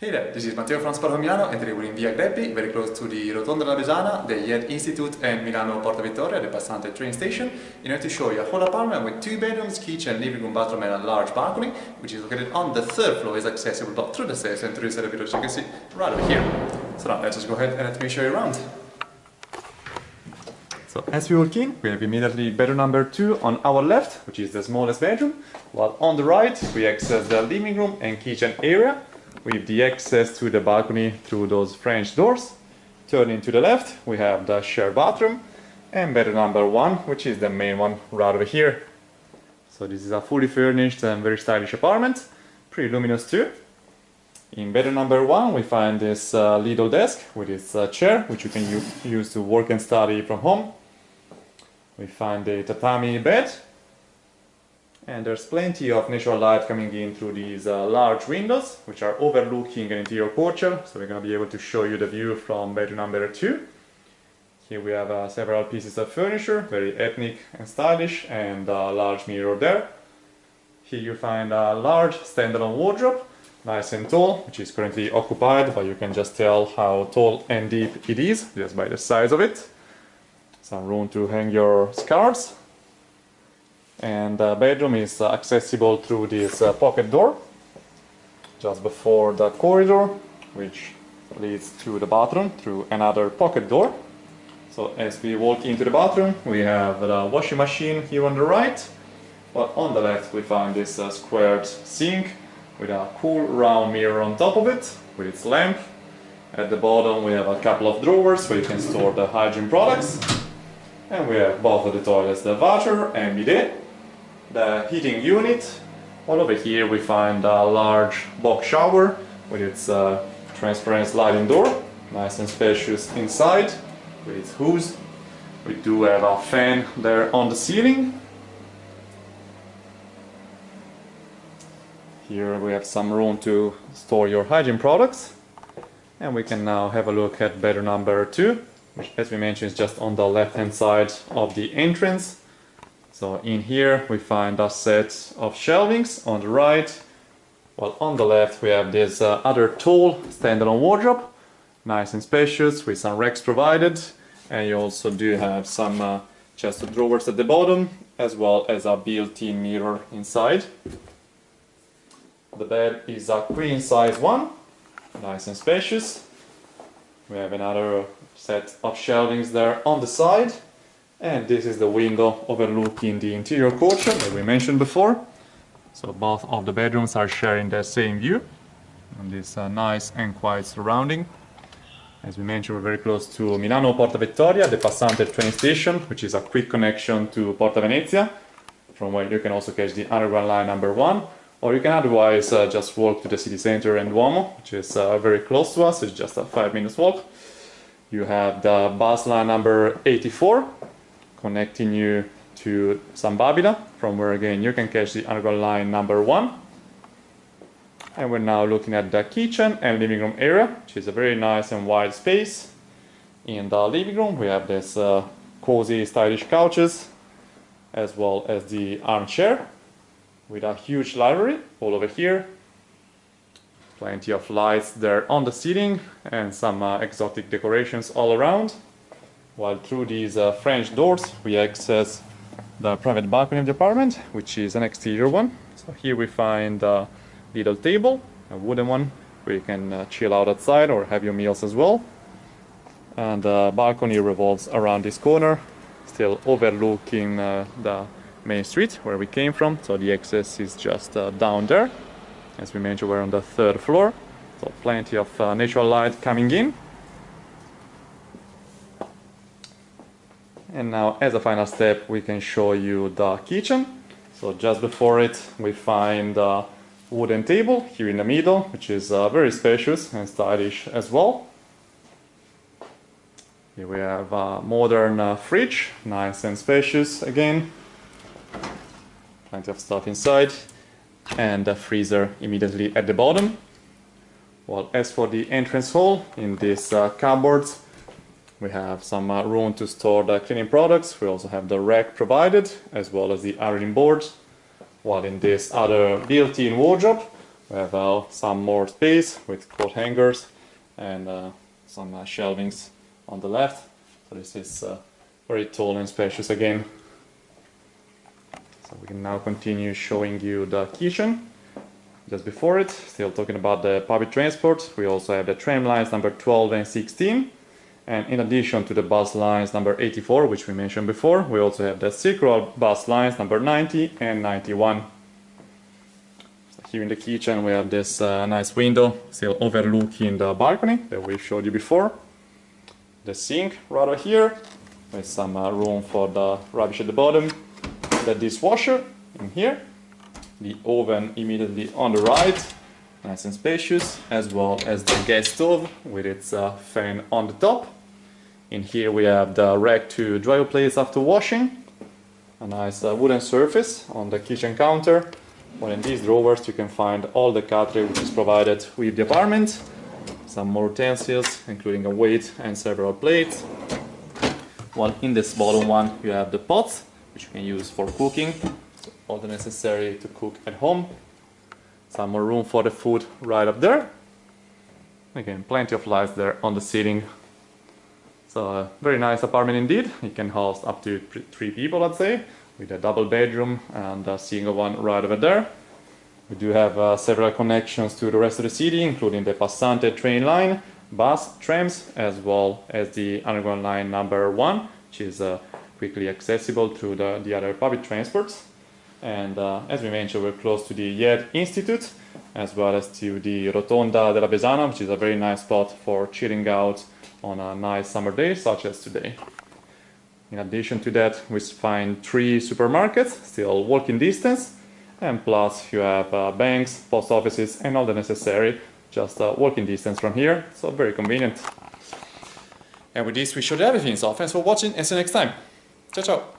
Hey there, this is Matteo from Spotahome Milano, and today we're in Via Greppi, very close to the Rotonda della Besana, the Yed Institute and Milano Porta Vittoria, the Passante train station, in order to show you a whole apartment with 2 bedrooms, kitchen, living room, bathroom and a large balcony, which is located on the 3rd floor, is accessible both through the stairs and through the elevator, as you can see right over here. So now let's just go ahead and let me show you around. So as we walk in, we have immediately bedroom number 2 on our left, which is the smallest bedroom, while on the right we access the living room and kitchen area, with the access to the balcony through those French doors. Turning to the left, we have the shared bathroom and bedroom number 1, which is the main one right over here. So this is a fully furnished and very stylish apartment, pretty luminous too. In bedroom number 1, we find this little desk with its chair, which you can use to work and study from home. We find a tatami bed, and there's plenty of natural light coming in through these large windows, which are overlooking an interior courtyard, so we're going to be able to show you the view from bedroom number 2. Here we have several pieces of furniture, very ethnic and stylish, and a large mirror there. Here you find a large standalone wardrobe, nice and tall, which is currently occupied, but you can just tell how tall and deep it is just by the size of it. Some room to hang your scarves. And the bedroom is accessible through this pocket door just before the corridor, which leads to the bathroom through another pocket door. So as we walk into the bathroom, we have the washing machine here on the right, but on the left we find this squared sink with a cool round mirror on top of it with its lamp. At the bottom we have a couple of drawers where you can store the hygiene products, and we have both of the toilets, the water and bidet. The heating unit. All over here we find a large box shower with its transparent sliding door, nice and spacious inside with its hose. We do have a fan there on the ceiling. Here we have some room to store your hygiene products, and we can now have a look at bedroom number 2, which, as we mentioned, is just on the left hand side of the entrance. So in here we find a set of shelvings on the right, while on the left we have this other tall standalone wardrobe, nice and spacious with some racks provided, and you also do have some chest of drawers at the bottom, as well as a built-in mirror inside. The bed is a queen size one, nice and spacious. We have another set of shelvings there on the side. And this is the window overlooking the interior courtyard that we mentioned before. So both of the bedrooms are sharing the same view on this nice and quiet surrounding. As we mentioned, we're very close to Milano Porta Vittoria, the Passante train station, which is a quick connection to Porta Venezia, from where you can also catch the underground line number 1, or you can otherwise just walk to the city center and Duomo, which is very close to us. It's just a 5 minutes walk. You have the bus line number 84, connecting you to San Babila, from where again you can catch the underground line number 1. And we're now looking at the kitchen and living room area, which is a very nice and wide space. In the living room we have this cozy, stylish couches, as well as the armchair, with a huge library all over here. Plenty of lights there on the ceiling, and some exotic decorations all around. While through these French doors we access the private balcony of the apartment, which is an exterior one. So here we find a little table, a wooden one, where you can chill out outside or have your meals as well. And the balcony revolves around this corner, still overlooking the main street where we came from. So the access is just down there. As we mentioned, we're on the 3rd floor, so plenty of natural light coming in. And now, as a final step, we can show you the kitchen. So just before it we find a wooden table here in the middle, which is very spacious and stylish as well. Here we have a modern fridge, nice and spacious again. Plenty of stuff inside. And a freezer immediately at the bottom. While as for the entrance hall, in this cupboards, we have some room to store the cleaning products. We also have the rack provided, as well as the ironing board. While in this other built-in wardrobe, We have some more space with coat hangers and some shelvings on the left. So this is very tall and spacious again. So we can now continue showing you the kitchen. Just before it, still talking about the public transport, we also have the tram lines number 12 and 16. And in addition to the bus lines number 84, which we mentioned before, we also have the Silk Road bus lines number 90 and 91. So here in the kitchen we have this nice window, still overlooking the balcony that we showed you before. The sink right over here, with some room for the rubbish at the bottom. The dishwasher in here. The oven immediately on the right, nice and spacious, as well as the gas stove with its fan on the top. In here we have the rack to dry your plates after washing, a nice wooden surface on the kitchen counter. Well, in these drawers you can find all the cutlery which is provided with the apartment, some more utensils including a weight and several plates. While in this bottom one you have the pots which you can use for cooking. All the necessary to cook at home. Some more room for the food right up there. Again, plenty of lights there on the ceiling. So a very nice apartment indeed. It can house up to 3 people, I'd say, with a double bedroom and a single one right over there. We do have several connections to the rest of the city, including the Passante train line, bus, trams, as well as the underground line number 1, which is quickly accessible through the other public transports. And as we mentioned, we're close to the YED Institute, as well as to the Rotonda della Besana, which is a very nice spot for chilling out on a nice summer day, such as today. In addition to that, we find 3 supermarkets, still walking distance, and plus you have banks, post offices, and all the necessary, just walking distance from here, so very convenient. And with this, we showed everything, so thanks for watching, and see you next time. Ciao, ciao!